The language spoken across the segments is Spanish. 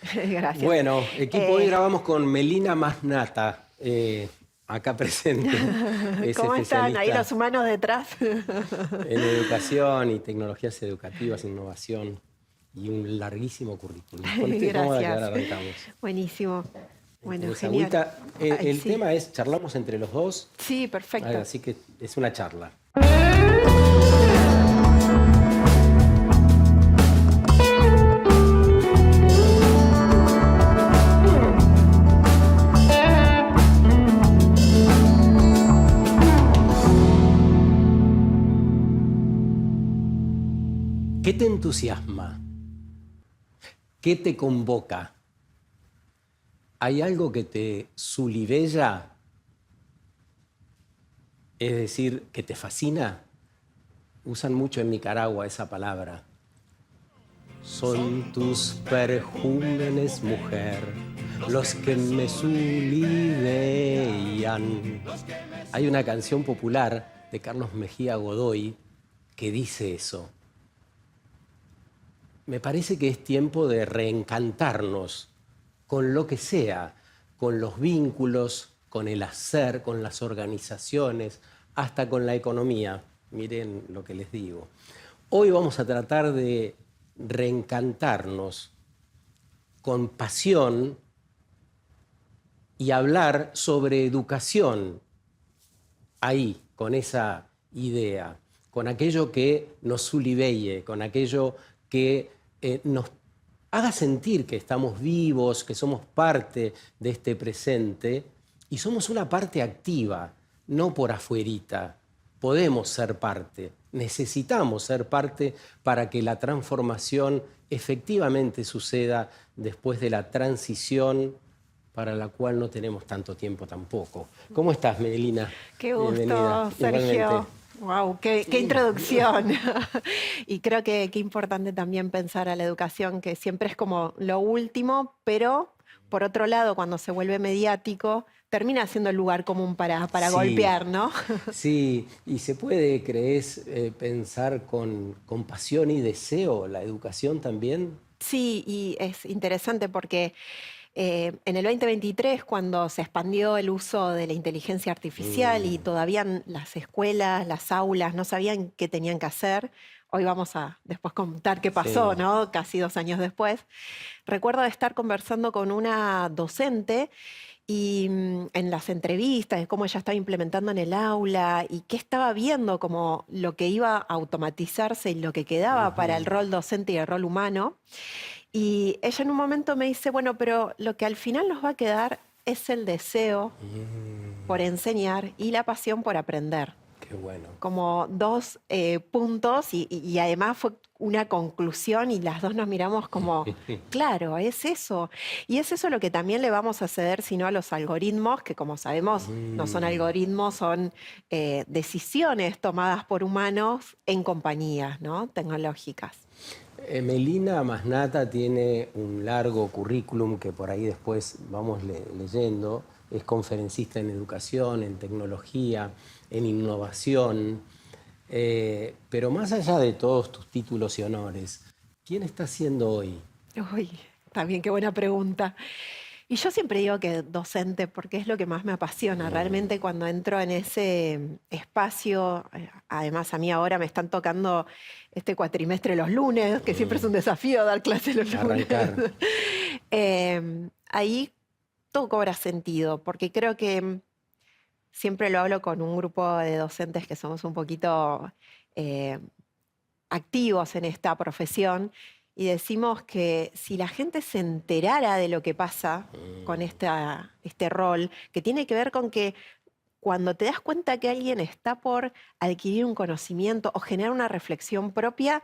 Gracias. Bueno, equipo, hoy grabamos con Melina Masnata, acá presente. Es ¿Cómo están? Ahí especialista los humanos detrás. en educación y tecnologías educativas, innovación y un larguísimo currículum. Ponete cómoda que Gracias. ahora arrancamos. Buenísimo. Bueno, ¿Tenés genial. agüita? Ay, El sí. tema es, charlamos entre los dos, Sí, perfecto. así que es una charla. ¿Qué te entusiasma? ¿Qué te convoca? ¿Hay algo que te sulibella? Es decir, que te fascina. Usan mucho en Nicaragua esa palabra. Son tus perjúmenes, mujer, los que me sulibellan. Hay una canción popular de Carlos Mejía Godoy que dice eso. Me parece que es tiempo de reencantarnos con lo que sea, con los vínculos, con el hacer, con las organizaciones, hasta con la economía. Miren lo que les digo. Hoy vamos a tratar de reencantarnos con pasión y hablar sobre educación ahí, con esa idea, con aquello que nos sulibelle, con aquello que nos haga sentir que estamos vivos, que somos parte de este presente y somos una parte activa, no por afuerita. Podemos ser parte, necesitamos ser parte para que la transformación efectivamente suceda después de la transición para la cual no tenemos tanto tiempo tampoco. ¿Cómo estás, Melina? Qué Bienvenida. gusto, Igualmente. Sergio. Wow, qué Sí. introducción. Y creo que qué importante también pensar a la educación, que siempre es como lo último, pero por otro lado, cuando se vuelve mediático, termina siendo el lugar común para Sí, golpear, ¿no? sí, y se puede, ¿crees, pensar con pasión y deseo la educación también? Sí, y es interesante porque en el 2023, cuando se expandió el uso de la inteligencia artificial y Mm, todavía las escuelas, las aulas no sabían qué tenían que hacer, hoy vamos a después contar qué pasó, sí. ¿no? Casi 2 años después. Recuerdo de estar conversando con una docente y en las entrevistas, de cómo ella estaba implementando en el aula y qué estaba viendo como lo que iba a automatizarse y lo que quedaba para el Ujú. rol docente y el rol humano. Y ella en un momento me dice, bueno, pero lo que al final nos va a quedar es el deseo por Mm, enseñar y la pasión por aprender. qué bueno. Como dos puntos y además fue una conclusión y las dos nos miramos como, claro, es eso. Y es eso lo que también le vamos a ceder, sino a los algoritmos, que como sabemos no son Mm. algoritmos, son decisiones tomadas por humanos en compañías, ¿no? Tecnológicas. Melina Masnata tiene un largo currículum que por ahí después vamos leyendo. Es conferencista en educación, en tecnología, en innovación. Pero más allá de todos tus títulos y honores, ¿quién está siendo hoy? Uy, también qué buena pregunta. Y yo siempre digo que docente porque es lo que más me apasiona. Mm, Realmente cuando entro en ese espacio, además a mí ahora me están tocando este cuatrimestre los lunes, que siempre es un mm. desafío dar clases los lunes. Arrancar. Ahí todo cobra sentido, porque creo que siempre lo hablo con un grupo de docentes que somos un poquito eh, activos en esta profesión y decimos que si la gente se enterara de lo que pasa con Mm, este rol, que tiene que ver con que cuando te das cuenta que alguien está por adquirir un conocimiento o generar una reflexión propia,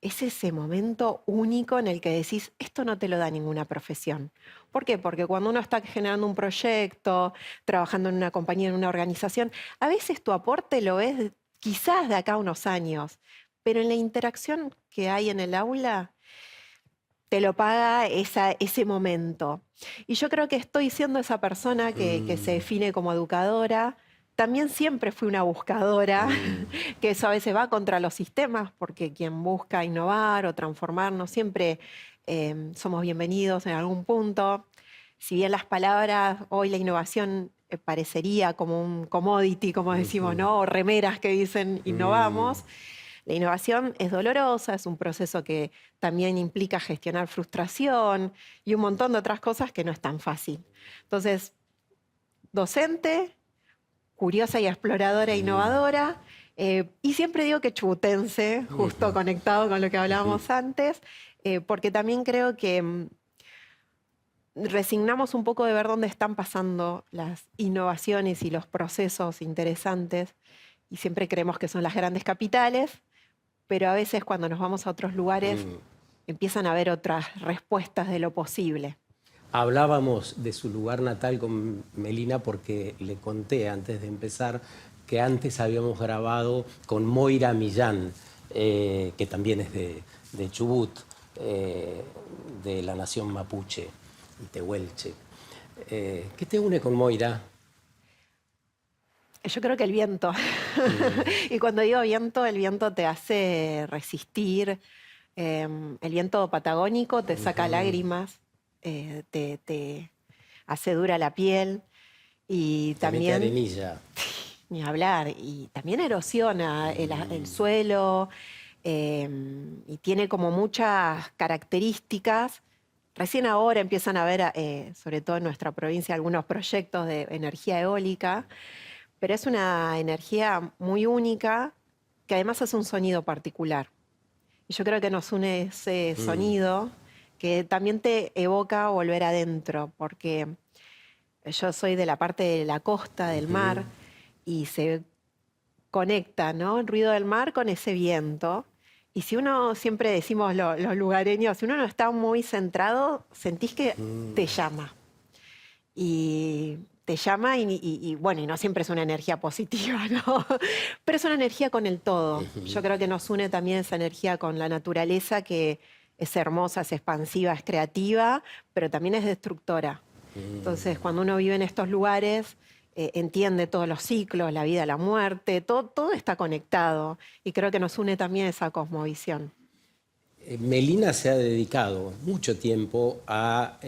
es ese momento único en el que decís, esto no te lo da ninguna profesión. ¿Por qué? Porque cuando uno está generando un proyecto, trabajando en una compañía, en una organización, a veces tu aporte lo ves quizás de acá a unos años, pero en la interacción que hay en el aula, te lo paga ese momento. Y yo creo que estoy siendo esa persona que se mm, define como educadora. También siempre fui una buscadora, mm. que eso a veces va contra los sistemas, porque quien busca innovar o transformar no siempre somos bienvenidos en algún punto. Si bien las palabras, hoy la innovación parecería como un commodity, como decimos, ¿no? O remeras que dicen innovamos. La innovación es dolorosa, es un proceso que también implica gestionar frustración y un montón de otras cosas que no es tan fácil. Entonces, docente, curiosa y exploradora e innovadora, y siempre digo que chubutense, justo conectado con lo que hablábamos antes, porque también creo que resignamos un poco de ver dónde están pasando las innovaciones y los procesos interesantes, y siempre creemos que son las grandes capitales, pero a veces cuando nos vamos a otros lugares empiezan a haber otras respuestas de lo posible. Hablábamos de su lugar natal con Melina porque le conté antes de empezar que antes habíamos grabado con Moira Millán, que también es de Chubut, de la nación mapuche y tehuelche. ¿Qué te une con Moira? Yo creo que el viento. Y cuando digo viento, el viento te hace resistir. El viento patagónico te saca lágrimas, te hace dura la piel y Te mete también, arenilla. ni hablar, y también erosiona el suelo y tiene como muchas características. Recién ahora empiezan a ver, sobre todo en nuestra provincia, algunos proyectos de energía eólica, pero es una energía muy única que además hace un sonido particular. Y yo creo que nos une ese sonido que también te evoca volver adentro, porque yo soy de la parte de la costa, del mar, y se conecta, ¿no? El ruido del mar con ese viento. Y si uno, siempre decimos los lugareños, si uno no está muy centrado, sentís que te llama. Y te llama bueno, y no siempre es una energía positiva, ¿no? Pero es una energía con el todo. Yo creo que nos une también esa energía con la naturaleza, que es hermosa, es expansiva, es creativa, pero también es destructora. Entonces, cuando uno vive en estos lugares, entiende todos los ciclos, la vida, la muerte, todo está conectado. Y creo que nos une también esa cosmovisión. Melina se ha dedicado mucho tiempo a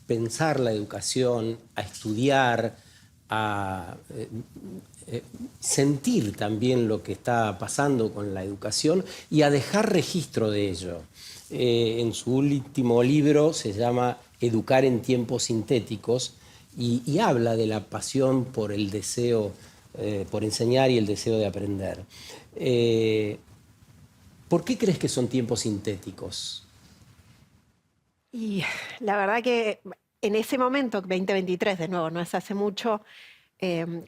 pensar la educación, a estudiar, a sentir también lo que está pasando con la educación y a dejar registro de ello. En su último libro se llama Educar en tiempos sintéticos y habla de la pasión por el deseo, por enseñar y el deseo de aprender. ¿Por qué crees que son tiempos sintéticos? Y la verdad que en ese momento, 2023, de nuevo, no es hace mucho,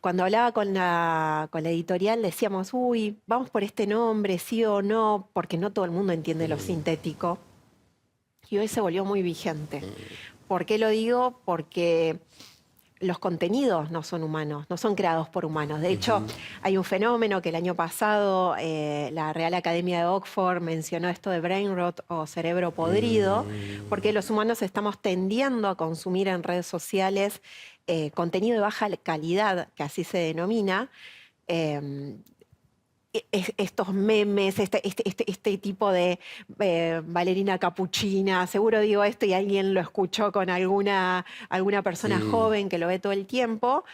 cuando hablaba con la editorial decíamos, uy, vamos por este nombre, sí o no, porque no todo el mundo entiende lo sintético. Y hoy se volvió muy vigente. ¿Por qué lo digo? Porque los contenidos no son humanos, no son creados por humanos. De hecho, hay un fenómeno que el año pasado la Real Academia de Oxford mencionó esto de brain rot o cerebro podrido, porque los humanos estamos tendiendo a consumir en redes sociales contenido de baja calidad, que así se denomina, estos memes, este tipo de bailarina capuchina, seguro digo esto y alguien lo escuchó con alguna persona joven que lo ve todo el tiempo,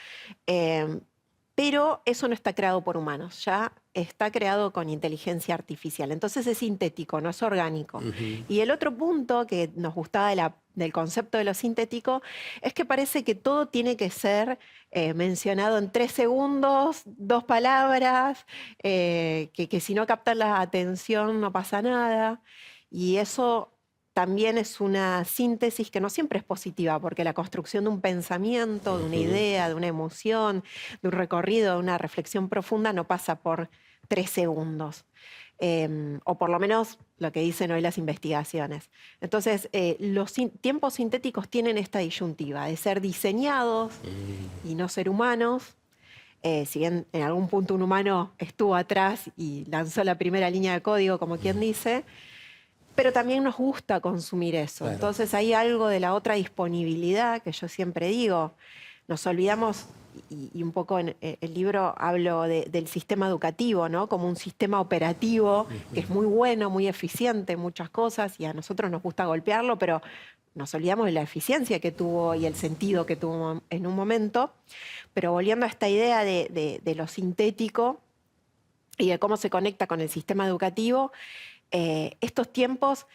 pero eso no está creado por humanos, ya está creado con inteligencia artificial. Entonces es sintético, no es orgánico. Y el otro punto que nos gustaba del concepto de lo sintético es que parece que todo tiene que ser mencionado en 3 segundos, 2 palabras, que si no captan la atención no pasa nada. Y eso también es una síntesis que no siempre es positiva, porque la construcción de un pensamiento, de una idea, de una emoción, de un recorrido, de una reflexión profunda no pasa por 3 segundos. O por lo menos lo que dicen hoy las investigaciones. Entonces, los tiempos sintéticos tienen esta disyuntiva de ser diseñados y no ser humanos. Si bien en algún punto un humano estuvo atrás y lanzó la primera línea de código, como quien dice, pero también nos gusta consumir eso. Claro. Entonces hay algo de la otra disponibilidad que yo siempre digo. Nos olvidamos y un poco en el libro hablo del sistema educativo, ¿no? Como un sistema operativo que es muy bueno, muy eficiente en muchas cosas y a nosotros nos gusta golpearlo, pero nos olvidamos de la eficiencia que tuvo y el sentido que tuvo en un momento. Pero volviendo a esta idea de lo sintético y de cómo se conecta con el sistema educativo, estos tiempos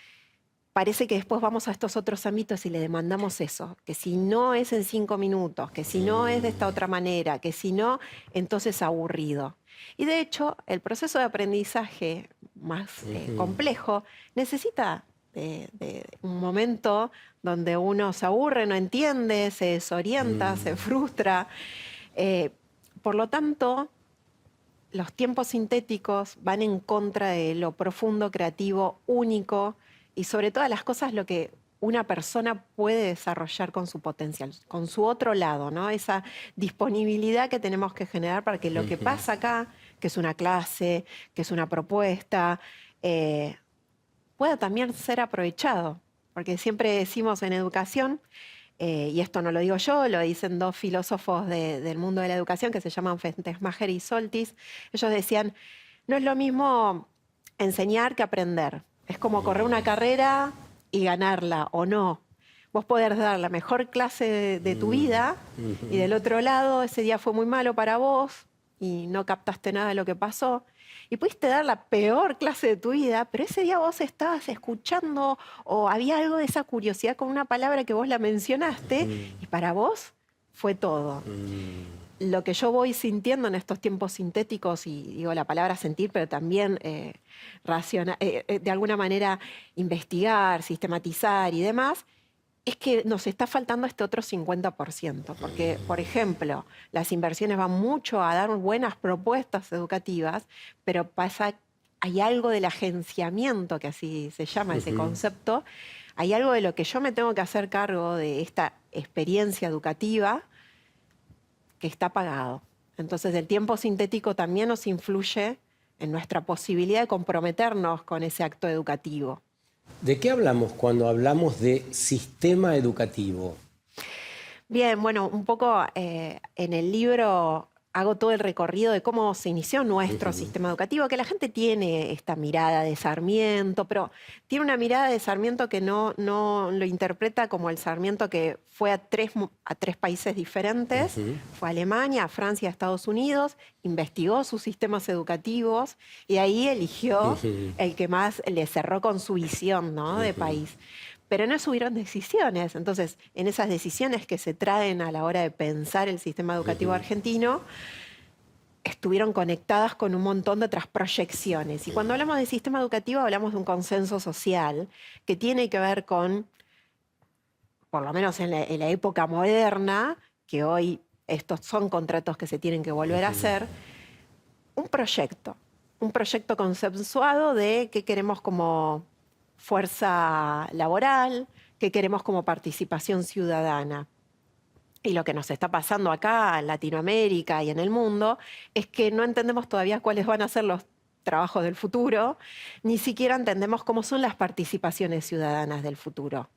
parece que después vamos a estos otros ámbitos y le demandamos eso, que si no es en 5 minutos, que si no es de esta otra manera, que si no, entonces aburrido. Y de hecho, el proceso de aprendizaje más complejo necesita de un momento donde uno se aburre, no entiende, se desorienta, se frustra. Por lo tanto, los tiempos sintéticos van en contra de lo profundo, creativo, único y sobre todas las cosas lo que una persona puede desarrollar con su potencial, con su otro lado, ¿no? Esa disponibilidad que tenemos que generar para que lo que pasa acá, que es una clase, que es una propuesta, pueda también ser aprovechado. Porque siempre decimos en educación, y esto no lo digo yo, lo dicen dos filósofos del mundo de la educación que se llaman Fentesmacher y Soltis. Ellos decían, no es lo mismo enseñar que aprender. Es como correr una carrera y ganarla, o no. Vos podés dar la mejor clase de tu vida y del otro lado ese día fue muy malo para vos y no captaste nada de lo que pasó. Y pudiste dar la peor clase de tu vida, pero ese día vos estabas escuchando o había algo de esa curiosidad con una palabra que vos la mencionaste y para vos fue todo. Lo que yo voy sintiendo en estos tiempos sintéticos, y digo la palabra sentir, pero también de alguna manera investigar, sistematizar y demás, es que nos está faltando este otro 50%, porque, por ejemplo, las inversiones van mucho a dar buenas propuestas educativas, pero hay algo del agenciamiento, que así se llama ese concepto, hay algo de lo que yo me tengo que hacer cargo de esta experiencia educativa que está pagado. Entonces, el tiempo sintético también nos influye en nuestra posibilidad de comprometernos con ese acto educativo. ¿De qué hablamos cuando hablamos de sistema educativo? Bien, bueno, un poco en el libro hago todo el recorrido de cómo se inició nuestro sistema educativo, que la gente tiene esta mirada de Sarmiento, pero tiene una mirada de Sarmiento que no lo interpreta como el Sarmiento que fue a tres países diferentes, fue a Alemania, a Francia, a Estados Unidos, investigó sus sistemas educativos y ahí eligió el que más le cerró con su visión, ¿no?, de país. Pero no hubieron decisiones. Entonces, en esas decisiones que se traen a la hora de pensar el sistema educativo argentino, estuvieron conectadas con un montón de otras proyecciones. Y cuando hablamos de sistema educativo, hablamos de un consenso social que tiene que ver con, por lo menos en la época moderna, que hoy estos son contratos que se tienen que volver a hacer, un proyecto consensuado de qué queremos como fuerza laboral, qué queremos como participación ciudadana. Y lo que nos está pasando acá en Latinoamérica y en el mundo es que no entendemos todavía cuáles van a ser los trabajos del futuro, ni siquiera entendemos cómo son las participaciones ciudadanas del futuro.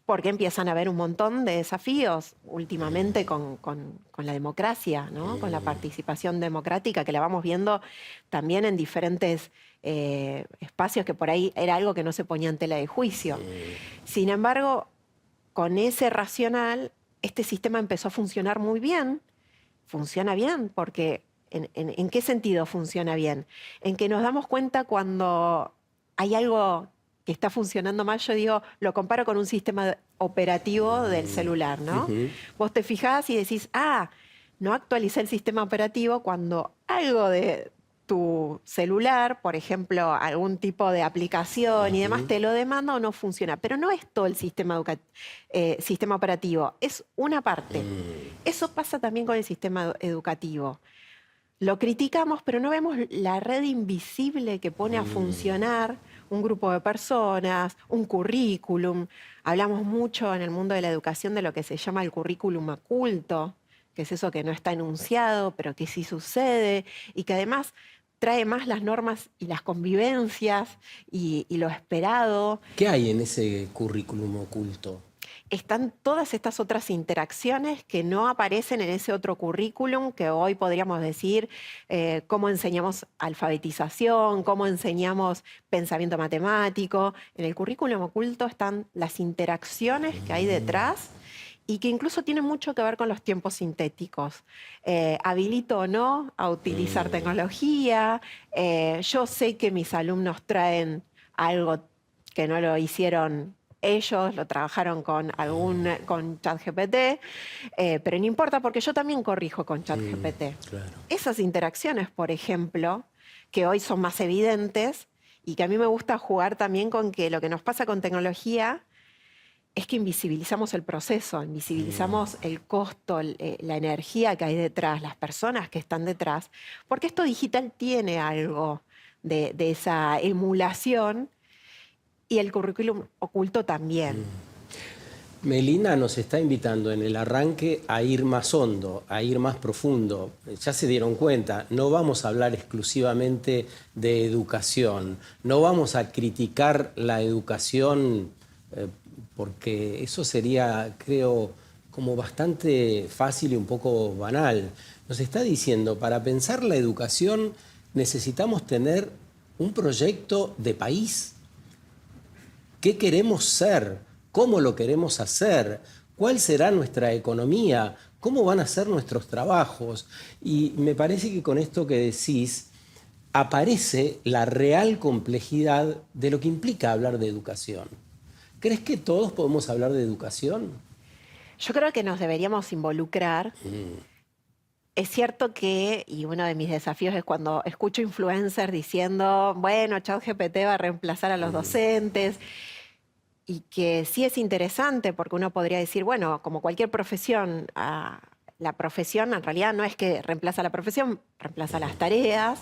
Porque empiezan a haber un montón de desafíos últimamente con la democracia, ¿no?, con la participación democrática, que la vamos viendo también en diferentes espacios que por ahí era algo que no se ponía en tela de juicio. Sin embargo, con ese racional, este sistema empezó a funcionar muy bien. Funciona bien porque ¿en qué sentido funciona bien? En que nos damos cuenta cuando hay algo que está funcionando mal. Yo digo, lo comparo con un sistema operativo del celular, ¿no? Vos te fijás y decís, no actualicé el sistema operativo cuando algo de tu celular, por ejemplo, algún tipo de aplicación y demás, te lo demanda o no funciona. Pero no es todo el sistema operativo, es una parte. Eso pasa también con el sistema educativo. Lo criticamos, pero no vemos la red invisible que pone a funcionar un grupo de personas, un currículum. Hablamos mucho en el mundo de la educación de lo que se llama el currículum oculto, que es eso que no está enunciado, pero que sí sucede, y que además trae más las normas y las convivencias y lo esperado. ¿Qué hay en ese currículum oculto? están todas estas otras interacciones que no aparecen en ese otro currículum, que hoy podríamos decir cómo enseñamos alfabetización, cómo enseñamos pensamiento matemático. En el currículum oculto están las interacciones que hay detrás y que incluso tienen mucho que ver con los tiempos sintéticos. Habilito o no a utilizar tecnología. Yo sé que mis alumnos traen algo que no lo hicieron ellos, lo trabajaron con ChatGPT, pero no importa porque yo también corrijo con ChatGPT. Claro. Esas interacciones, por ejemplo, que hoy son más evidentes y que a mí me gusta jugar también con que lo que nos pasa con tecnología es que invisibilizamos el proceso, invisibilizamos el costo, la energía que hay detrás, las personas que están detrás, porque esto digital tiene algo de esa emulación y el currículum oculto también. Melina nos está invitando en el arranque a ir más hondo, a ir más profundo. Ya se dieron cuenta, no vamos a hablar exclusivamente de educación, no vamos a criticar la educación porque eso sería, creo, como bastante fácil y un poco banal. Nos está diciendo, para pensar la educación necesitamos tener un proyecto de país. ¿Qué queremos ser? ¿Cómo lo queremos hacer? ¿Cuál será nuestra economía? ¿Cómo van a ser nuestros trabajos? Y me parece que con esto que decís aparece la real complejidad de lo que implica hablar de educación. ¿Crees que todos podemos hablar de educación? Yo creo que nos deberíamos involucrar. Es cierto que, y uno de mis desafíos es cuando escucho influencers diciendo, bueno, ChatGPT va a reemplazar a los docentes, y que sí es interesante porque uno podría decir, bueno, como cualquier profesión, la profesión en realidad no es que reemplaza la profesión, reemplaza las tareas.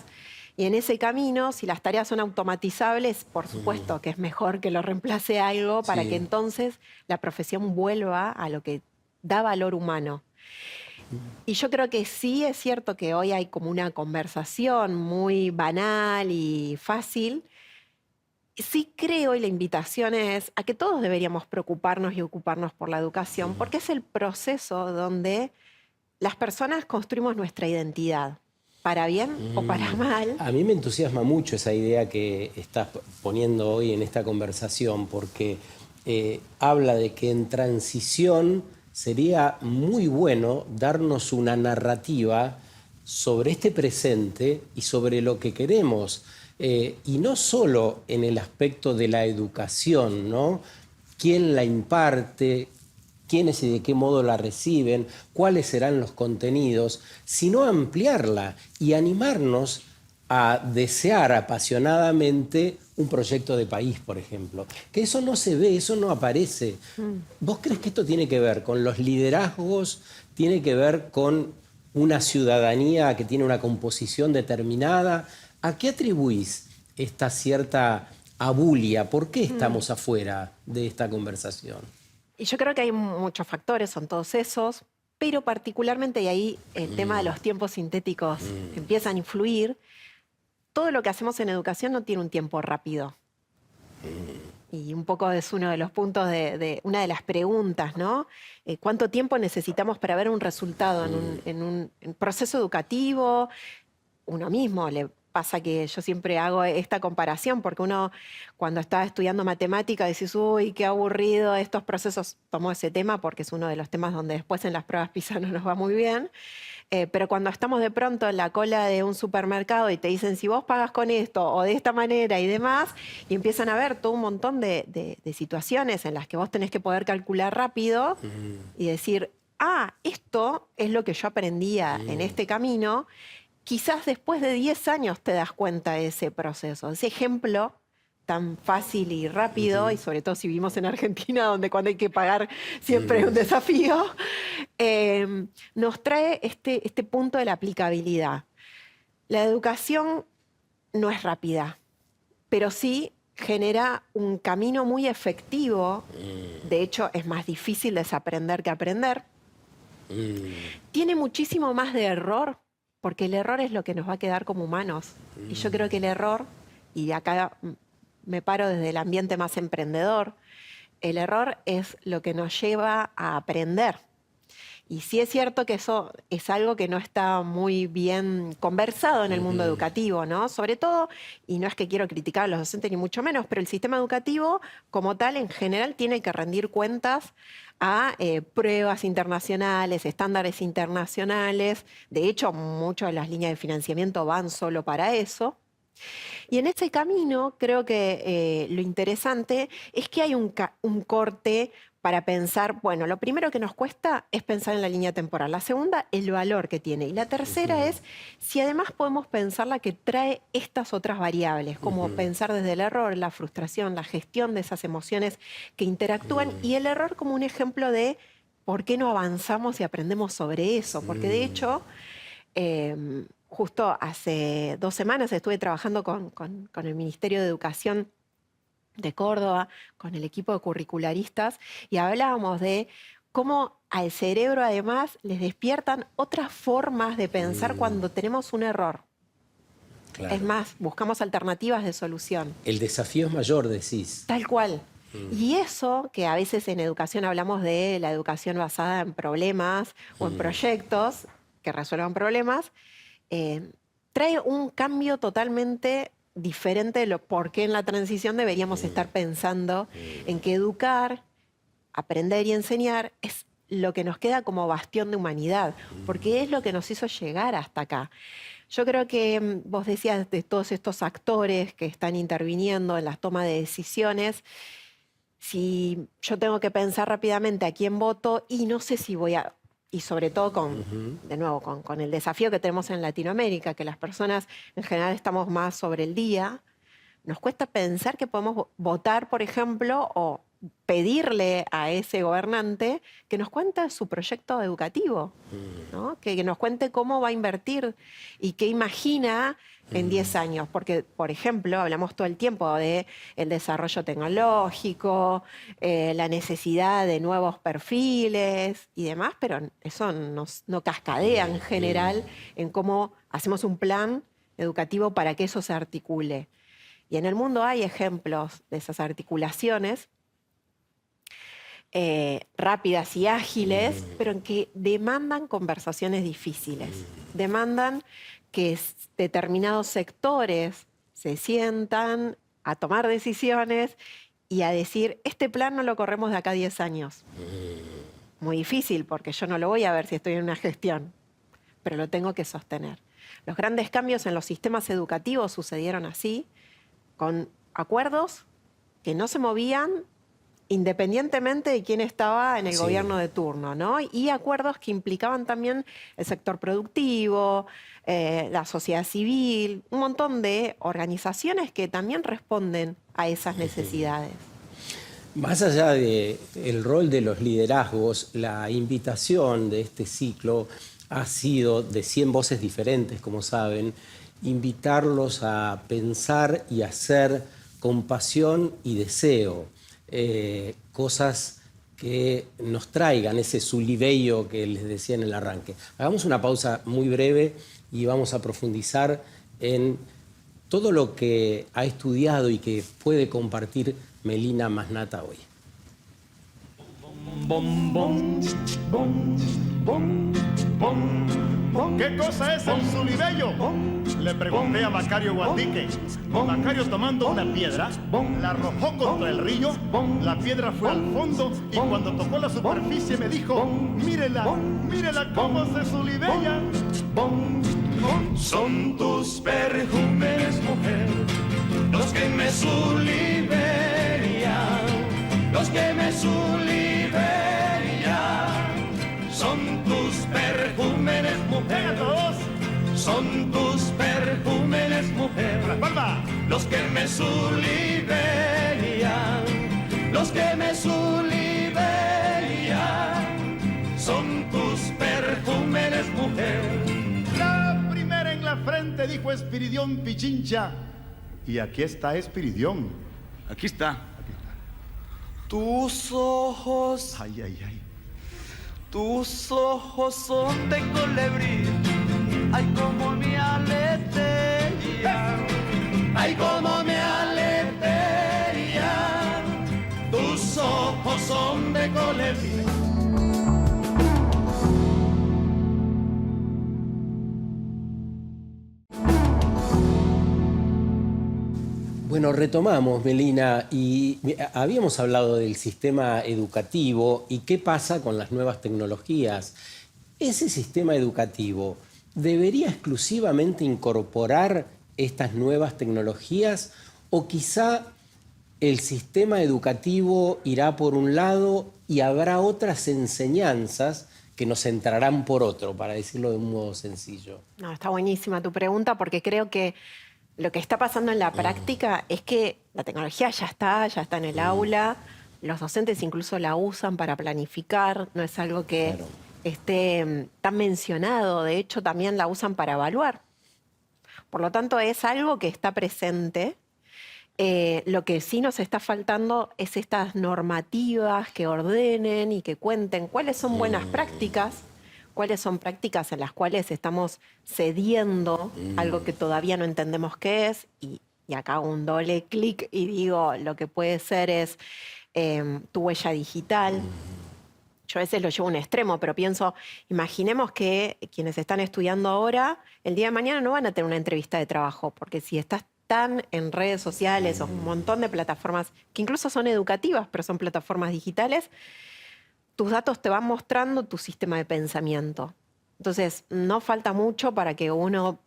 Y en ese camino, si las tareas son automatizables, por supuesto que es mejor que lo reemplace algo para que Sí. entonces la profesión vuelva a lo que da valor humano. Y yo creo que sí es cierto que hoy hay como una conversación muy banal y fácil. Sí creo, y la invitación es a que todos deberíamos preocuparnos y ocuparnos por la educación, porque es el proceso donde las personas construimos nuestra identidad, para bien o para mal. A mí me entusiasma mucho esa idea que estás poniendo hoy en esta conversación, porque habla de que en transición sería muy bueno darnos una narrativa sobre este presente y sobre lo que queremos. Y no solo en el aspecto de la educación, ¿no? ¿Quién la imparte? ¿Quiénes y de qué modo la reciben? ¿Cuáles serán los contenidos? Sino ampliarla y animarnos a desear apasionadamente un proyecto de país, por ejemplo. Que eso no se ve, eso no aparece. ¿Vos crees que esto tiene que ver con los liderazgos? ¿Tiene que ver con una ciudadanía que tiene una composición determinada? ¿A qué atribuís esta cierta abulia? ¿Por qué estamos afuera de esta conversación? Y yo creo que hay muchos factores, son todos esos, pero particularmente, y ahí el tema de los tiempos sintéticos empiezan a influir, todo lo que hacemos en educación no tiene un tiempo rápido. Y un poco es uno de los puntos de una de las preguntas, ¿no? ¿Cuánto tiempo necesitamos para ver un resultado en un proceso educativo? Uno mismo le pasa que yo siempre hago esta comparación, porque uno cuando está estudiando matemática dices, uy, qué aburrido estos procesos. Tomo ese tema porque es uno de los temas donde después en las pruebas PISA no nos va muy bien. Pero cuando estamos de pronto en la cola de un supermercado y te dicen, si vos pagas con esto o de esta manera y demás, y empiezan a ver todo un montón de situaciones en las que vos tenés que poder calcular rápido y decir, esto es lo que yo aprendía en este camino. Quizás después de 10 años te das cuenta de ese proceso, ese ejemplo tan fácil y rápido, y sobre todo si vivimos en Argentina, donde cuando hay que pagar siempre es un desafío, nos trae este punto de la aplicabilidad. La educación no es rápida, pero sí genera un camino muy efectivo. De hecho, es más difícil desaprender que aprender. Tiene muchísimo más de error, porque el error es lo que nos va a quedar como humanos. Y yo creo que el error, y acá me paro desde el ambiente más emprendedor, el error es lo que nos lleva a aprender. Y sí es cierto que eso es algo que no está muy bien conversado en el mundo educativo, ¿no? Sobre todo, y no es que quiero criticar a los docentes ni mucho menos, pero el sistema educativo como tal en general tiene que rendir cuentas a pruebas internacionales, estándares internacionales. De hecho, muchas de las líneas de financiamiento van solo para eso. Y en ese camino creo que lo interesante es que hay un corte para pensar, bueno, lo primero que nos cuesta es pensar en la línea temporal, la segunda, el valor que tiene, y la tercera es si además podemos pensar la que trae estas otras variables, como pensar desde el error, la frustración, la gestión de esas emociones que interactúan, y el error como un ejemplo de por qué no avanzamos y aprendemos sobre eso, porque de hecho... justo hace 2 semanas estuve trabajando con el Ministerio de Educación de Córdoba, con el equipo de curricularistas, y hablábamos de cómo al cerebro además les despiertan otras formas de pensar cuando tenemos un error. Claro. Es más, buscamos alternativas de solución. El desafío es mayor, decís. Tal cual. Y eso, que a veces en educación hablamos de la educación basada en problemas o en proyectos que resuelvan problemas, trae un cambio totalmente diferente de lo por qué en la transición deberíamos estar pensando en que educar, aprender y enseñar es lo que nos queda como bastión de humanidad, porque es lo que nos hizo llegar hasta acá. Yo creo que vos decías de todos estos actores que están interviniendo en la toma de decisiones, si yo tengo que pensar rápidamente a quién voto y no sé si voy a... Y sobre todo de nuevo, con el desafío que tenemos en Latinoamérica, que las personas en general estamos más sobre el día, nos cuesta pensar que podemos votar, por ejemplo, o pedirle a ese gobernante que nos cuente su proyecto educativo, ¿no? Que nos cuente cómo va a invertir y qué imagina en 10 años. Porque, por ejemplo, hablamos todo el tiempo del desarrollo tecnológico, la necesidad de nuevos perfiles y demás, pero eso no cascadea en general en cómo hacemos un plan educativo para que eso se articule. Y en el mundo hay ejemplos de esas articulaciones rápidas y ágiles, pero en que demandan conversaciones difíciles. Demandan que determinados sectores se sientan a tomar decisiones y a decir, este plan no lo corremos de acá a 10 años. Muy difícil, porque yo no lo voy a ver si estoy en una gestión, pero lo tengo que sostener. Los grandes cambios en los sistemas educativos sucedieron así, con acuerdos que no se movían independientemente de quién estaba en el gobierno de turno, ¿no? Y acuerdos que implicaban también el sector productivo, la sociedad civil, un montón de organizaciones que también responden a esas necesidades. Más allá del rol de los liderazgos, la invitación de este ciclo ha sido de 100 voces diferentes, como saben, invitarlos a pensar y hacer con pasión y deseo cosas que nos traigan ese sulibeyo que les decía en el arranque. Hagamos una pausa muy breve y vamos a profundizar en todo lo que ha estudiado y que puede compartir Melina Masnata hoy. ¿Qué cosa es el sulibeyo? Le pregunté a Macario Guandique. Macario, tomando una piedra, la arrojó contra el río, la piedra fue al fondo y cuando tocó la superficie me dijo, mírela, mírela cómo se sulibella. Son tus perfumes, mujer, los que me suliberían, los que me suliberían. Son tus perfumes, mujer, son tus perfumes, mujer, ¡La palma! los que me suliberían, los que me suliberían. Son tus perfumes, mujer. La primera en la frente dijo Espiridión Pichincha. Y aquí está Espiridión. Aquí está. Tus ojos, Ay, ay, ay. tus ojos son de colibrí, ay como me aletean, Ay, cómo me aletean tus ojos. colibrí. Bueno, retomamos, Melina, y habíamos hablado del sistema educativo y qué pasa con las nuevas tecnologías. ¿Ese sistema educativo debería exclusivamente incorporar estas nuevas tecnologías o quizá el sistema educativo irá por un lado y habrá otras enseñanzas que nos entrarán por otro, para decirlo de un modo sencillo? No, está buenísima tu pregunta porque creo que lo que está pasando en la práctica es que la tecnología ya está en el aula, los docentes incluso la usan para planificar, no es algo que Claro. esté tan mencionado, de hecho también la usan para evaluar. Por lo tanto, es algo que está presente. Lo que sí nos está faltando es estas normativas que ordenen y que cuenten cuáles son buenas prácticas, cuáles son prácticas en las cuales estamos cediendo algo que todavía no entendemos qué es, y acá hago un doble clic y digo, lo que puede ser es tu huella digital. Yo a veces lo llevo a un extremo, pero pienso, imaginemos que quienes están estudiando ahora, el día de mañana no van a tener una entrevista de trabajo, porque si estás tan en redes sociales o un montón de plataformas que incluso son educativas, pero son plataformas digitales, tus datos te van mostrando tu sistema de pensamiento. Entonces, no falta mucho para que uno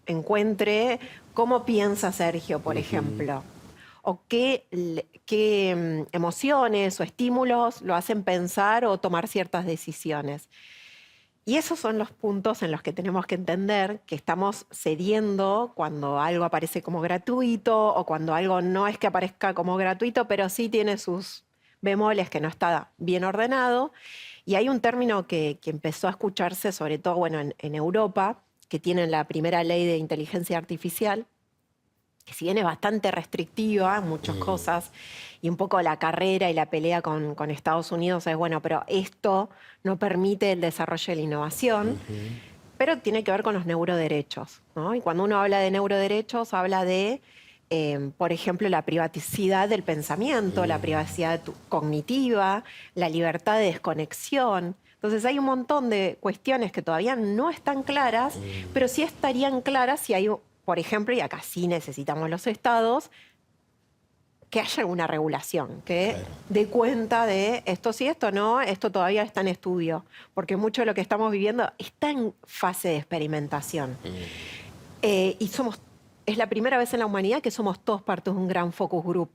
encuentre cómo piensa Sergio, por ejemplo, o qué emociones o estímulos lo hacen pensar o tomar ciertas decisiones. Y esos son los puntos en los que tenemos que entender que estamos cediendo cuando algo aparece como gratuito o cuando algo no es que aparezca como gratuito, pero sí tiene sus bemoles, que no está bien ordenado. Y hay un término que empezó a escucharse, sobre todo bueno, en Europa, que tienen la primera ley de inteligencia artificial, que si bien es bastante restrictiva en muchas cosas, y un poco la carrera y la pelea con Estados Unidos es, bueno, pero esto no permite el desarrollo de la innovación, pero tiene que ver con los neuroderechos, ¿no? Y cuando uno habla de neuroderechos, habla de, por ejemplo, la privacidad del pensamiento, la privacidad cognitiva, la libertad de desconexión. Entonces hay un montón de cuestiones que todavía no están claras, pero sí estarían claras si hay, por ejemplo, y acá sí necesitamos los estados, que haya alguna regulación, que dé cuenta de esto sí, esto no, esto todavía está en estudio, porque mucho de lo que estamos viviendo está en fase de experimentación. Y es la primera vez en la humanidad que somos todos parte de un gran focus group,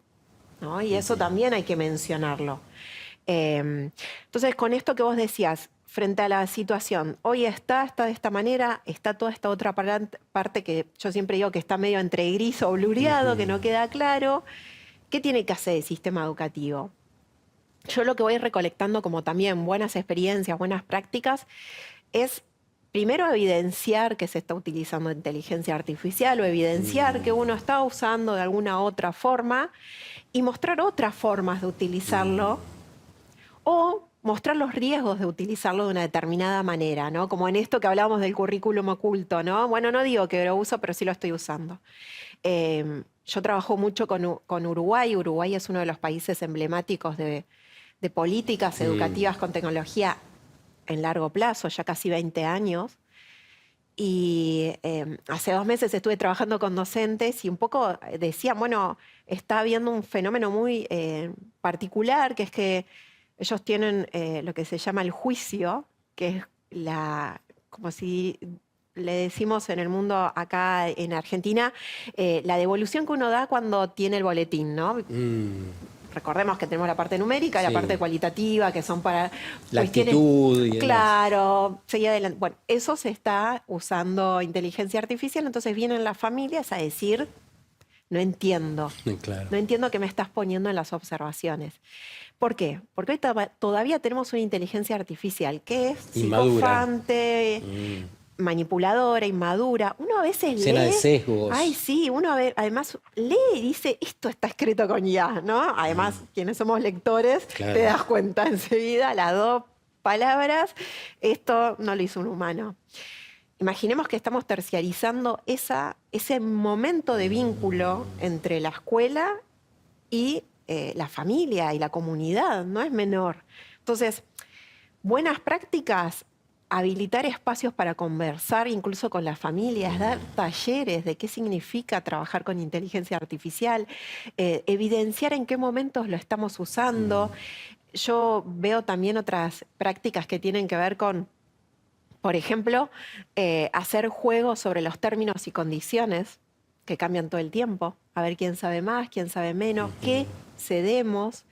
¿no? Y eso también hay que mencionarlo. Entonces, con esto que vos decías, frente a la situación, hoy está de esta manera, está toda esta otra parte que yo siempre digo que está medio entre gris o blureado, que no queda claro. ¿Qué tiene que hacer el sistema educativo? Yo lo que voy recolectando como también buenas experiencias, buenas prácticas, es primero evidenciar que se está utilizando inteligencia artificial o evidenciar que uno está usando de alguna otra forma y mostrar otras formas de utilizarlo o mostrar los riesgos de utilizarlo de una determinada manera, ¿no? Como en esto que hablábamos del currículum oculto, ¿no? Bueno, no digo que lo uso, pero sí lo estoy usando. Yo trabajo mucho con Uruguay. Uruguay es uno de los países emblemáticos de políticas educativas con tecnología en largo plazo, ya casi 20 años. Y hace 2 meses estuve trabajando con docentes y un poco decían, bueno, está habiendo un fenómeno muy particular, que es que ellos tienen lo que se llama el juicio, que es como si le decimos en el mundo acá en Argentina, la devolución que uno da cuando tiene el boletín, ¿no? Recordemos que tenemos la parte numérica y la parte cualitativa, que son para la cuestiones, actitud y demás. claro, seguir adelante. Bueno, eso se está usando inteligencia artificial, entonces vienen las familias a decir, no entiendo, Claro. no entiendo qué me estás poniendo en las observaciones. ¿Por qué? Porque hoy todavía tenemos una inteligencia artificial que es Inmadura. psicofante, manipuladora, inmadura. Uno a veces Llena lee... de sesgos. Ay, sí, uno además lee y dice, esto está escrito con IA, ¿no? Además, quienes somos lectores, Claro. te das cuenta enseguida, las 2 palabras, esto no lo hizo un humano. Imaginemos que estamos terciarizando ese momento de vínculo entre la escuela y la familia y la comunidad, no es menor. Entonces, buenas prácticas, habilitar espacios para conversar incluso con las familias, dar talleres de qué significa trabajar con inteligencia artificial, evidenciar en qué momentos lo estamos usando. Yo veo también otras prácticas que tienen que ver con, por ejemplo, hacer juegos sobre los términos y condiciones que cambian todo el tiempo, a ver quién sabe más, quién sabe menos, qué cedemos.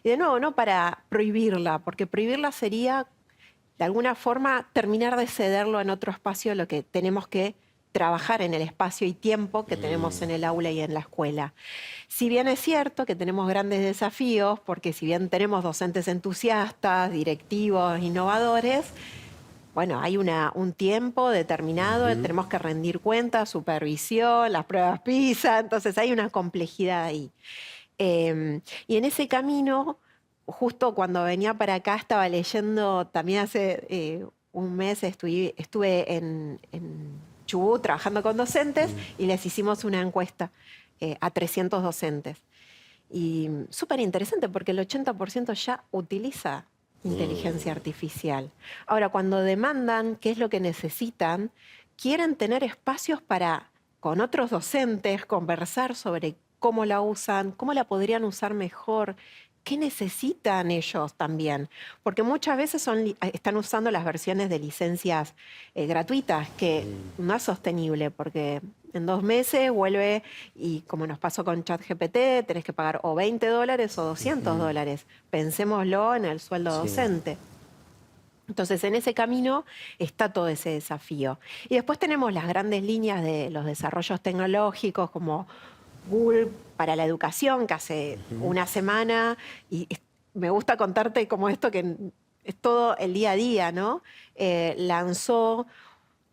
Y de nuevo, no para prohibirla, porque prohibirla sería, de alguna forma, terminar de cederlo en otro espacio, lo que tenemos que trabajar en el espacio y tiempo que tenemos en el aula y en la escuela. Si bien es cierto que tenemos grandes desafíos, porque si bien tenemos docentes entusiastas, directivos, innovadores, bueno, hay un tiempo determinado, tenemos que rendir cuentas, supervisión, las pruebas PISA, entonces hay una complejidad ahí. Y en ese camino, justo cuando venía para acá, estaba leyendo, también hace un mes estuve en Chubut trabajando con docentes y les hicimos una encuesta a 300 docentes. Y súper interesante porque el 80% ya utiliza inteligencia artificial. Ahora, cuando demandan qué es lo que necesitan, quieren tener espacios para, con otros docentes, conversar sobre cómo la usan, cómo la podrían usar mejor, qué necesitan ellos también. Porque muchas veces están usando las versiones de licencias gratuitas, que no es sostenible, porque en 2 meses vuelve, y como nos pasó con ChatGPT, tenés que pagar o $20 o $200. Pensémoslo en el sueldo docente. Entonces, en ese camino está todo ese desafío. Y después tenemos las grandes líneas de los desarrollos tecnológicos, como Google para la educación, que hace una semana, y me gusta contarte como esto que es todo el día a día, ¿no? Lanzó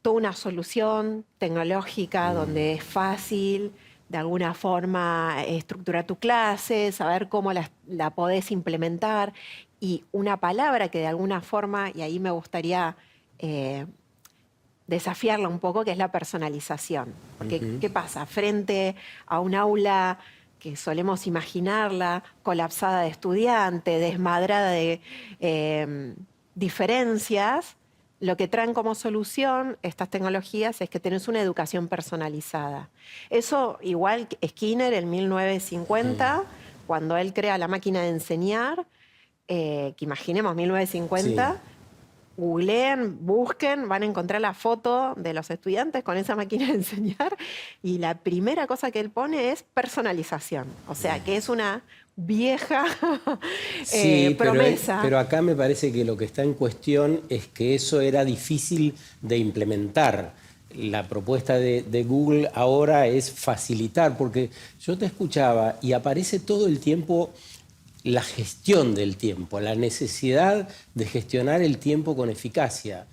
toda una solución tecnológica donde es fácil, de alguna forma, estructurar tu clase, saber cómo la podés implementar. Y una palabra que de alguna forma, y ahí me gustaría desafiarla un poco, que es la personalización. Porque, ¿qué pasa? Frente a un aula que solemos imaginarla colapsada de estudiantes, desmadrada de diferencias, lo que traen como solución estas tecnologías es que tenés una educación personalizada. Eso, igual que Skinner en 1950, cuando él crea la máquina de enseñar, que imaginemos 1950, googleen, busquen, van a encontrar la foto de los estudiantes con esa máquina de enseñar, y la primera cosa que él pone es personalización. O sea, que es una vieja promesa. Pero acá me parece que lo que está en cuestión es que eso era difícil de implementar. La propuesta de Google ahora es facilitar, porque yo te escuchaba y aparece todo el tiempo la gestión del tiempo, la necesidad de gestionar el tiempo con eficacia.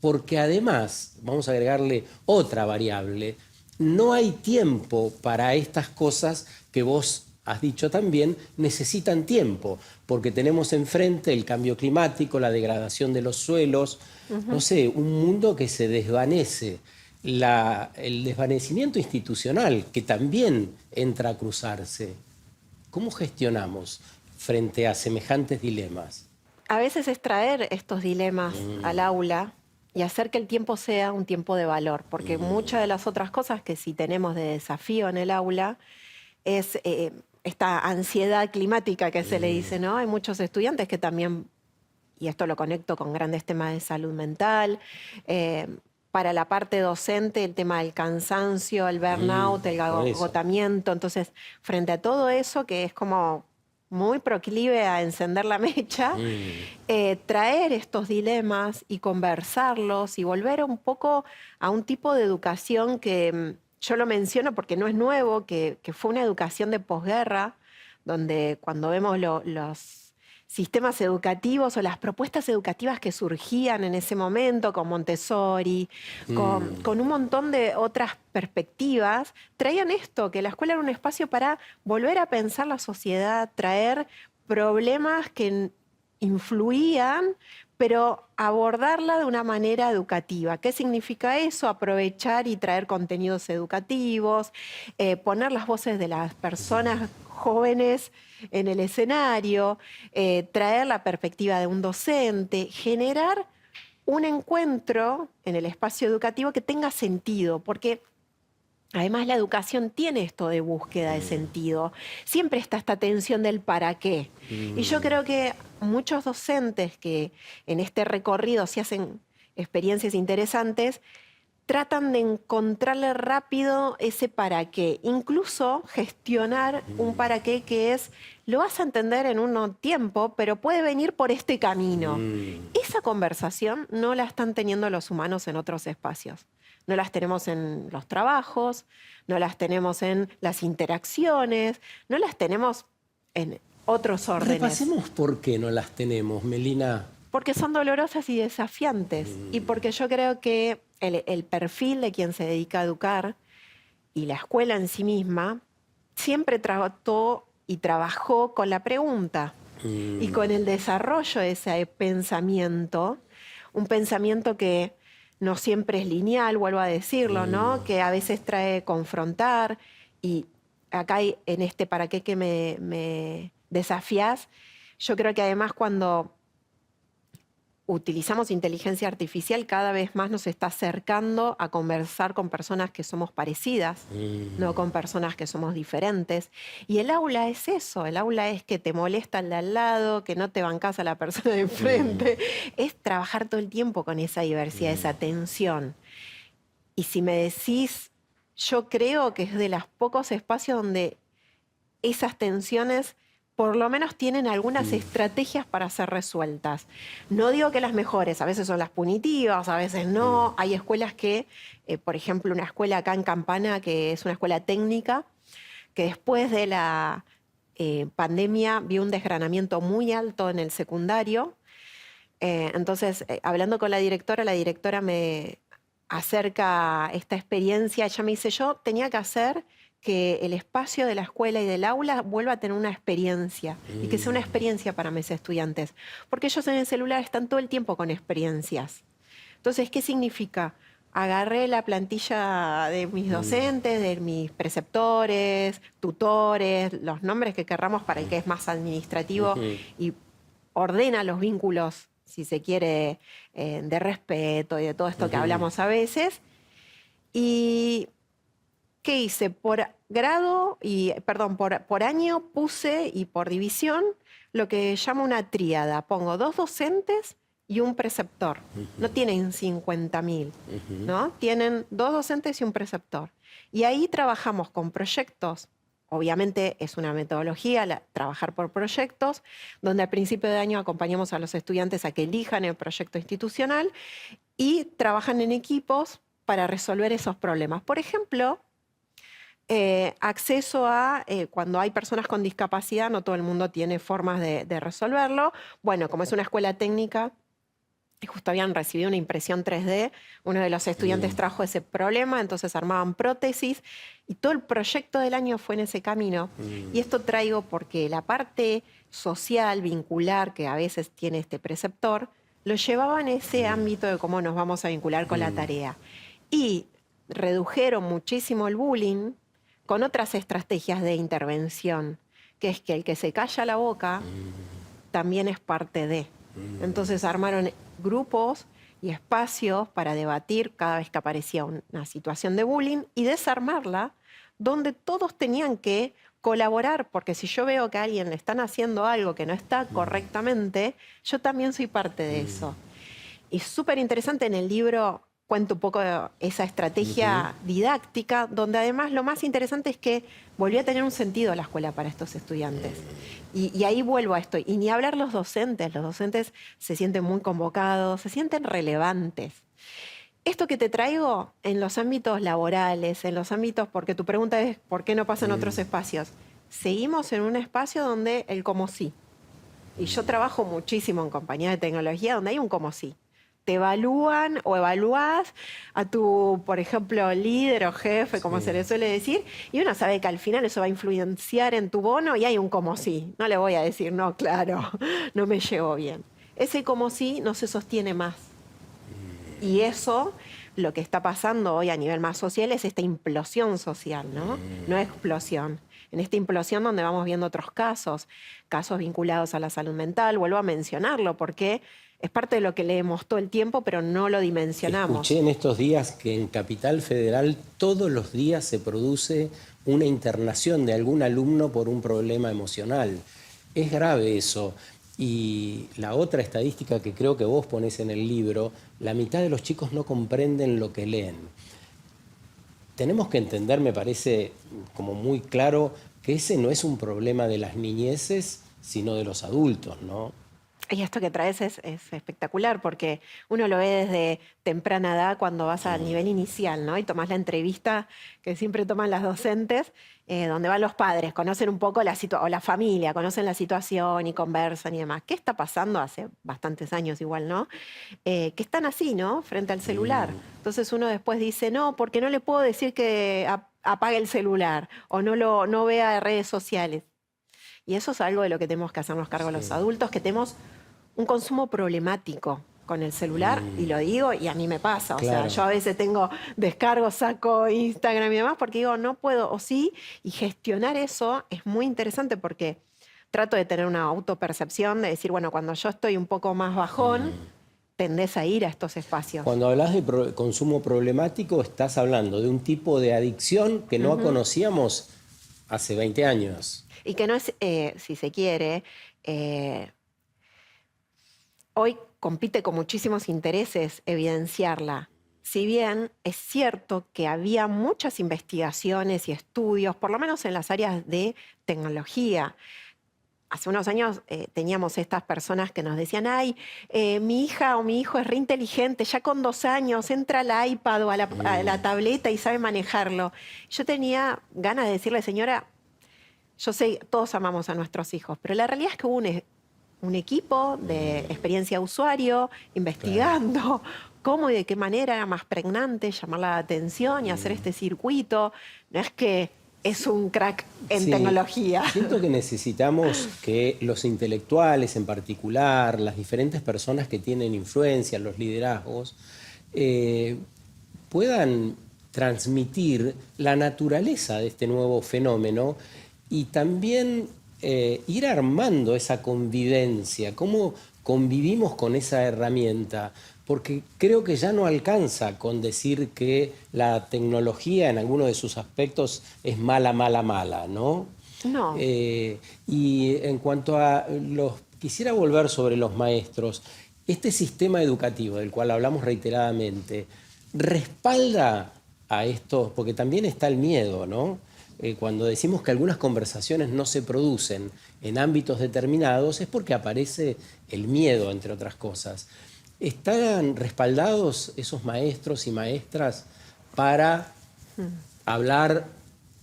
Porque además, vamos a agregarle otra variable, no hay tiempo para estas cosas que vos has dicho también, necesitan tiempo, porque tenemos enfrente el cambio climático, la degradación de los suelos, no sé, un mundo que se desvanece, el desvanecimiento institucional que también entra a cruzarse. ¿Cómo gestionamos frente a semejantes dilemas? A veces es traer estos dilemas al aula y hacer que el tiempo sea un tiempo de valor, porque muchas de las otras cosas que sí tenemos de desafío en el aula es esta ansiedad climática que se le dice, ¿no? Hay muchos estudiantes que también, y esto lo conecto con grandes temas de salud mental, para la parte docente, el tema del cansancio, el burnout, el agotamiento. Entonces, frente a todo eso, que es como muy proclive a encender la mecha, traer estos dilemas y conversarlos y volver un poco a un tipo de educación que yo lo menciono porque no es nuevo, que fue una educación de posguerra, donde cuando vemos los sistemas educativos o las propuestas educativas que surgían en ese momento, con Montessori, con un montón de otras perspectivas, traían esto, que la escuela era un espacio para volver a pensar la sociedad, traer problemas que influían, pero abordarla de una manera educativa. ¿Qué significa eso? Aprovechar y traer contenidos educativos, poner las voces de las personas jóvenes en el escenario, traer la perspectiva de un docente, generar un encuentro en el espacio educativo que tenga sentido, porque además la educación tiene esto de búsqueda de sentido. Siempre está esta tensión del para qué. Y yo creo que muchos docentes que en este recorrido se hacen experiencias interesantes, tratan de encontrarle rápido ese para qué. Incluso gestionar un para qué que es, lo vas a entender en un tiempo, pero puede venir por este camino. Esa conversación no la están teniendo los humanos en otros espacios. No las tenemos en los trabajos, no las tenemos en las interacciones, no las tenemos en otros órdenes. Repasemos por qué no las tenemos, Melina. Porque son dolorosas y desafiantes. Y porque yo creo que el perfil de quien se dedica a educar y la escuela en sí misma siempre trató y trabajó con la pregunta y con el desarrollo de ese pensamiento, un pensamiento que no siempre es lineal, vuelvo a decirlo, ¿no? Que a veces trae confrontar. Y acá en este para qué que me desafías, yo creo que además cuando utilizamos inteligencia artificial, cada vez más nos está acercando a conversar con personas que somos parecidas, no con personas que somos diferentes. Y el aula es eso, el aula es que te molesta el de al lado, que no te bancás a la persona de enfrente. Es trabajar todo el tiempo con esa diversidad, esa tensión. Y si me decís, yo creo que es de los pocos espacios donde esas tensiones por lo menos tienen algunas estrategias para ser resueltas. No digo que las mejores, a veces son las punitivas, a veces no. Hay escuelas que, por ejemplo, una escuela acá en Campana, que es una escuela técnica, que después de la pandemia vio un desgranamiento muy alto en el secundario. Entonces, hablando con la directora me acerca esta experiencia. Ella me dice, yo tenía que hacer que el espacio de la escuela y del aula vuelva a tener una experiencia y que sea una experiencia para mis estudiantes. Porque ellos en el celular están todo el tiempo con experiencias. Entonces, ¿qué significa? Agarré la plantilla de mis docentes, de mis preceptores, tutores, los nombres que querramos para el que es más administrativo y ordena los vínculos, si se quiere, de respeto y de todo esto que hablamos a veces. Y ¿qué hice? Por grado por año puse y por división lo que llamo una tríada. Pongo 2 docentes y un preceptor. No tienen 50.000, ¿no? Tienen 2 docentes y un preceptor. Y ahí trabajamos con proyectos. Obviamente es una metodología, trabajar por proyectos, donde al principio de año acompañamos a los estudiantes a que elijan el proyecto institucional y trabajan en equipos para resolver esos problemas. Por ejemplo, acceso a, cuando hay personas con discapacidad, no todo el mundo tiene formas de resolverlo. Bueno, como es una escuela técnica, y justo habían recibido una impresión 3D, uno de los estudiantes trajo ese problema, entonces armaban prótesis, y todo el proyecto del año fue en ese camino. Y esto traigo porque la parte social, vincular, que a veces tiene este preceptor, lo llevaba en ese ámbito de cómo nos vamos a vincular con la tarea. Y redujeron muchísimo el bullying con otras estrategias de intervención, que es que el que se calla la boca también es parte de. Entonces armaron grupos y espacios para debatir cada vez que aparecía una situación de bullying y desarmarla, donde todos tenían que colaborar, porque si yo veo que a alguien le están haciendo algo que no está correctamente, yo también soy parte de eso. Y súper interesante en el libro cuento un poco de esa estrategia didáctica, donde además lo más interesante es que volvió a tener un sentido la escuela para estos estudiantes. Y ahí vuelvo a esto. Y ni hablar los docentes se sienten muy convocados, se sienten relevantes. Esto que te traigo en los ámbitos laborales, en los ámbitos, porque tu pregunta es ¿por qué no pasa en otros espacios? Seguimos en un espacio donde el como sí. Y yo trabajo muchísimo en compañías de tecnología donde hay un como sí. Te evalúan o evalúas a tu, por ejemplo, líder o jefe, como se le suele decir, y uno sabe que al final eso va a influenciar en tu bono y hay un como sí. No le voy a decir, no, claro, no me llevo bien. ese como si no se sostiene más. Y eso, lo que está pasando hoy a nivel más social es esta implosión social, ¿no? No explosión. En esta implosión donde vamos viendo otros casos vinculados a la salud mental, vuelvo a mencionarlo porque es parte de lo que leemos todo el tiempo, pero no lo dimensionamos. Escuché en estos días que en Capital Federal todos los días se produce una internación de algún alumno por un problema emocional. Es grave eso. Y la otra estadística que creo que vos ponés en el libro, la mitad de los chicos no comprenden lo que leen. Tenemos que entender, me parece como muy claro, que ese no es un problema de las niñeces, sino de los adultos, ¿no? Y esto que traes es espectacular porque uno lo ve desde temprana edad cuando vas al nivel inicial, ¿no? Y tomás la entrevista que siempre toman las docentes, donde van los padres, conocen un poco o la familia, conocen la situación y conversan y demás. ¿Qué está pasando hace bastantes años igual, ¿no? Que están así, ¿no? Frente al celular. Entonces uno después dice, no, porque no le puedo decir que apague el celular o no vea redes sociales. Y eso es algo de lo que tenemos que hacernos cargo los adultos, que tenemos un consumo problemático con el celular, y lo digo, y a mí me pasa. Claro. O sea, yo a veces descargo, saco Instagram y demás, porque digo, no puedo, o sí, y gestionar eso es muy interesante porque trato de tener una autopercepción, de decir, bueno, cuando yo estoy un poco más bajón, tendés a ir a estos espacios. Cuando hablas de consumo problemático, estás hablando de un tipo de adicción que no conocíamos hace 20 años. Y que no es, si se quiere, hoy compite con muchísimos intereses evidenciarla. Si bien es cierto que había muchas investigaciones y estudios, por lo menos en las áreas de tecnología. Hace unos años teníamos estas personas que nos decían, ay, mi hija o mi hijo es re inteligente, ya con 2 años entra al iPad o a la tableta y sabe manejarlo. Yo tenía ganas de decirle, señora, yo sé, todos amamos a nuestros hijos, pero la realidad es que hubo un equipo de experiencia de usuario investigando cómo y de qué manera era más pregnante llamar la atención y hacer este circuito. No es que es un crack en tecnología. Siento que necesitamos que los intelectuales en particular, las diferentes personas que tienen influencia, los liderazgos, puedan transmitir la naturaleza de este nuevo fenómeno y también ir armando esa convivencia, cómo convivimos con esa herramienta, porque creo que ya no alcanza con decir que la tecnología en alguno de sus aspectos es mala, ¿no? No. Y en cuanto a quisiera volver sobre los maestros. Este sistema educativo del cual hablamos reiteradamente, ¿respalda a esto? Porque también está el miedo, ¿no? Cuando decimos que algunas conversaciones no se producen en ámbitos determinados es porque aparece el miedo, entre otras cosas. ¿Están respaldados esos maestros y maestras para hablar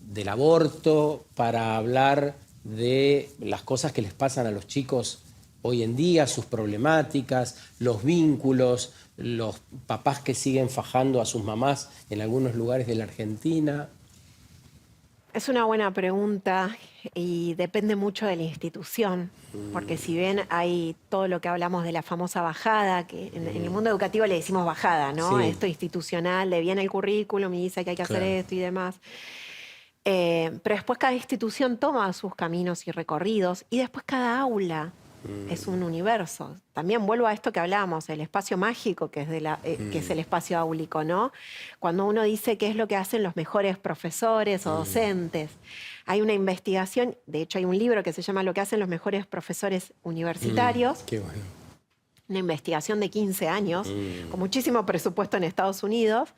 del aborto, para hablar de las cosas que les pasan a los chicos hoy en día, sus problemáticas, los vínculos, los papás que siguen fajando a sus mamás en algunos lugares de la Argentina? Es una buena pregunta y depende mucho de la institución, porque si bien hay todo lo que hablamos de la famosa bajada, que en el mundo educativo le decimos bajada, ¿no? Sí. Esto institucional, de viene el currículum y dice que hay que hacer esto y demás. Pero después cada institución toma sus caminos y recorridos y después cada aula es un universo. También vuelvo a esto que hablábamos, el espacio mágico que es el espacio áulico, ¿no? Cuando uno dice qué es lo que hacen los mejores profesores o docentes. Hay una investigación, de hecho hay un libro que se llama Lo que hacen los mejores profesores universitarios. Qué bueno. Una investigación de 15 años, con muchísimo presupuesto en Estados Unidos.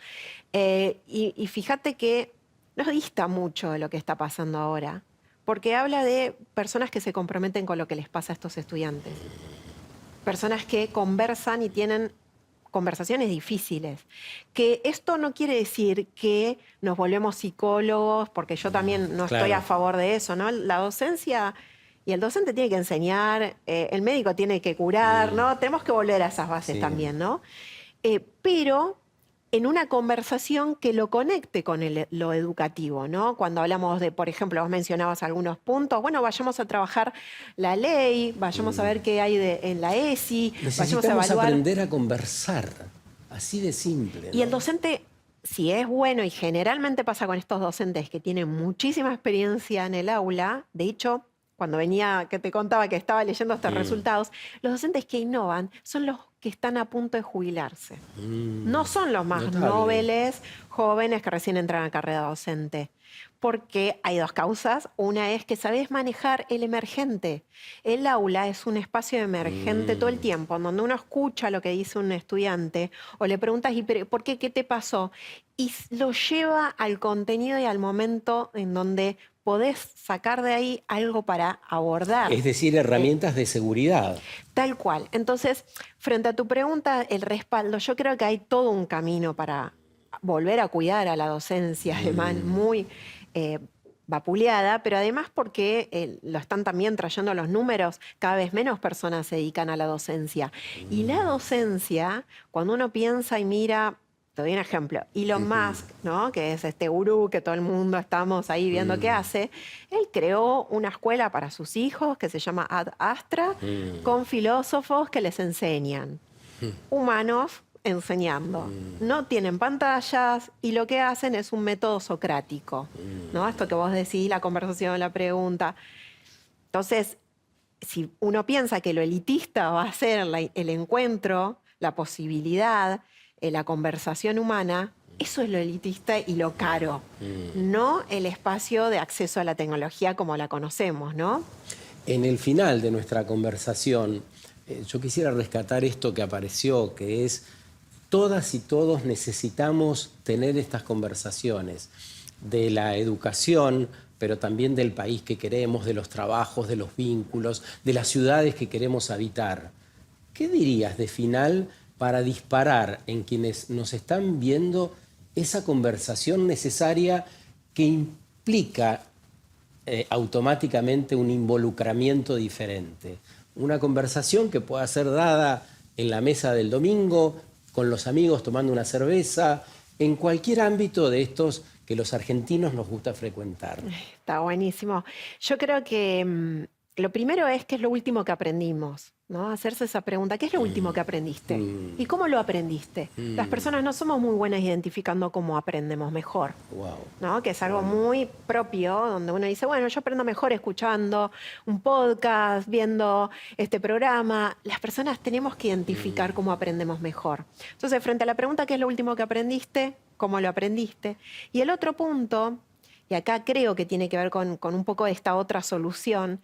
Y fíjate que no dista mucho de lo que está pasando ahora, porque habla de personas que se comprometen con lo que les pasa a estos estudiantes. Personas que conversan y tienen conversaciones difíciles. Que esto no quiere decir que nos volvemos psicólogos, porque yo también no estoy a favor de eso, ¿no? La docencia y el docente tiene que enseñar, el médico tiene que curar, ¿no? Tenemos que volver a esas bases también, ¿no? Pero en una conversación que lo conecte con lo educativo, ¿no? Cuando hablamos de, por ejemplo, vos mencionabas algunos puntos, bueno, vayamos a trabajar la ley, vayamos a ver qué hay en la ESI, vayamos a Necesitamos evaluar. aprender a conversar, así de simple, Y el ¿no? docente, si es bueno, y generalmente pasa con estos docentes que tienen muchísima experiencia en el aula, de hecho, cuando venía, que te contaba que estaba leyendo estos resultados, los docentes que innovan son los que están a punto de jubilarse. No son los más Notable. nobles, jóvenes que recién entran a carrera docente. Porque hay dos causas. Una es que sabés manejar el emergente. El aula es un espacio emergente todo el tiempo, en donde uno escucha lo que dice un estudiante o le preguntas, ¿y por qué? ¿Qué te pasó? Y lo lleva al contenido y al momento en donde podés sacar de ahí algo para abordar. Es decir, herramientas de seguridad. Tal cual. Entonces, frente a tu pregunta, el respaldo, yo creo que hay todo un camino para volver a cuidar a la docencia alemán muy vapuleada, pero además porque lo están también trayendo los números, cada vez menos personas se dedican a la docencia. Y la docencia, cuando uno piensa y mira, te doy un ejemplo, Elon Musk, ¿no? Que es este gurú que todo el mundo estamos ahí viendo qué hace, él creó una escuela para sus hijos que se llama Ad Astra, con filósofos que les enseñan, humanos enseñando. No tienen pantallas y lo que hacen es un método socrático, ¿no? Esto que vos decís, la conversación, la pregunta. Entonces, si uno piensa que lo elitista va a ser el encuentro, la posibilidad, la conversación humana, eso es lo elitista y lo caro, no el espacio de acceso a la tecnología como la conocemos, ¿no? En el final de nuestra conversación, yo quisiera rescatar esto que apareció, que es todas y todos necesitamos tener estas conversaciones de la educación, pero también del país que queremos, de los trabajos, de los vínculos, de las ciudades que queremos habitar. ¿Qué dirías de final para disparar en quienes nos están viendo esa conversación necesaria que implica automáticamente un involucramiento diferente? Una conversación que pueda ser dada en la mesa del domingo, con los amigos tomando una cerveza, en cualquier ámbito de estos que los argentinos nos gusta frecuentar. Está buenísimo. Yo creo que lo primero es qué es lo último que aprendimos, ¿no? Hacerse esa pregunta, ¿qué es lo último que aprendiste? ¿Y cómo lo aprendiste? Las personas no somos muy buenas identificando cómo aprendemos mejor, Wow. ¿no? Que es algo muy propio, donde uno dice, bueno, yo aprendo mejor escuchando un podcast, viendo este programa. Las personas tenemos que identificar cómo aprendemos mejor. Entonces, frente a la pregunta, ¿qué es lo último que aprendiste? ¿Cómo lo aprendiste? Y el otro punto, y acá creo que tiene que ver con un poco esta otra solución,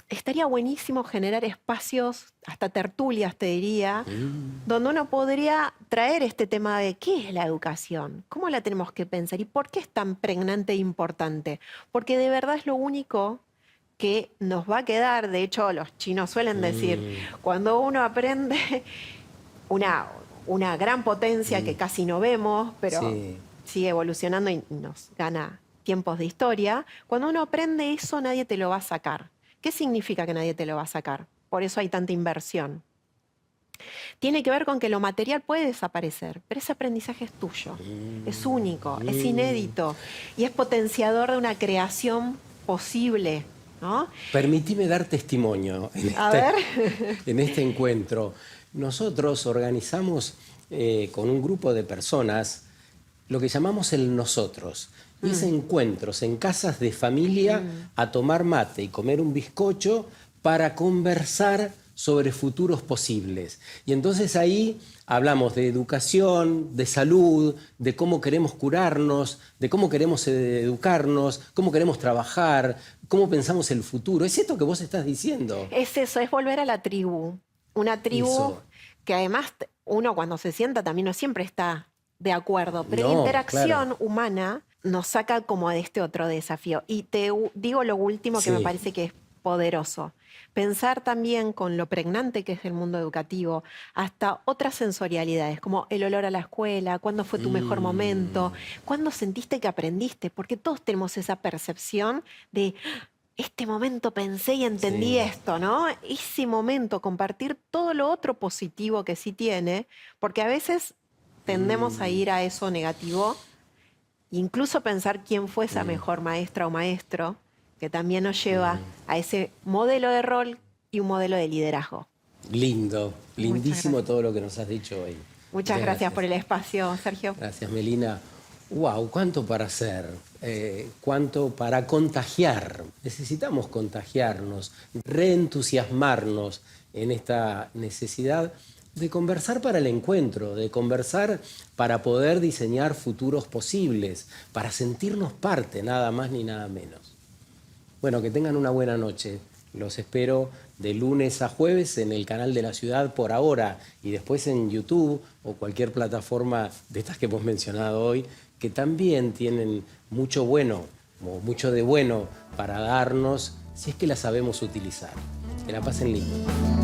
estaría buenísimo generar espacios, hasta tertulias te diría, donde uno podría traer este tema de qué es la educación, cómo la tenemos que pensar y por qué es tan pregnante e importante. Porque de verdad es lo único que nos va a quedar. De hecho, los chinos suelen decir, cuando uno aprende una gran potencia que casi no vemos, pero Sí. sigue evolucionando y nos gana tiempos de historia, cuando uno aprende eso nadie te lo va a sacar. ¿Qué significa que nadie te lo va a sacar? Por eso hay tanta inversión. Tiene que ver con que lo material puede desaparecer, pero ese aprendizaje es tuyo, es único, es inédito y es potenciador de una creación posible, ¿no? Permitime dar testimonio A ver. en este encuentro. Nosotros organizamos con un grupo de personas lo que llamamos el nosotros. Y es encuentros en casas de familia a tomar mate y comer un bizcocho para conversar sobre futuros posibles. Y entonces ahí hablamos de educación, de salud, de cómo queremos curarnos, de cómo queremos educarnos, cómo queremos trabajar, cómo pensamos el futuro. ¿Es esto que vos estás diciendo? Es eso, es volver a la tribu. Una tribu Eso. que además uno cuando se sienta también no siempre está de acuerdo, pero No, la interacción claro. humana nos saca como de este otro desafío. Y te digo lo último que Sí. me parece que es poderoso. Pensar también con lo pregnante que es el mundo educativo, hasta otras sensorialidades, como el olor a la escuela, cuándo fue tu mejor momento, cuándo sentiste que aprendiste, porque todos tenemos esa percepción de este momento pensé y entendí Sí. esto, ¿no? Ese momento, compartir todo lo otro positivo que sí tiene, porque a veces tendemos a ir a eso negativo, incluso pensar quién fue esa mejor maestra o maestro, que también nos lleva a ese modelo de rol y un modelo de liderazgo. Lindo, lindísimo todo lo que nos has dicho hoy. Muchas gracias por el espacio, Sergio. Gracias, Melina. ¡Wow! ¿Cuánto para hacer? ¿Cuánto para contagiar? Necesitamos contagiarnos, reentusiasmarnos en esta necesidad de conversar para el encuentro, de conversar para poder diseñar futuros posibles, para sentirnos parte, nada más ni nada menos. Bueno, que tengan una buena noche. Los espero de lunes a jueves en el canal de la ciudad por ahora y después en YouTube o cualquier plataforma de estas que hemos mencionado hoy, que también tienen mucho bueno o mucho de bueno para darnos si es que la sabemos utilizar. Que la pasen lindo.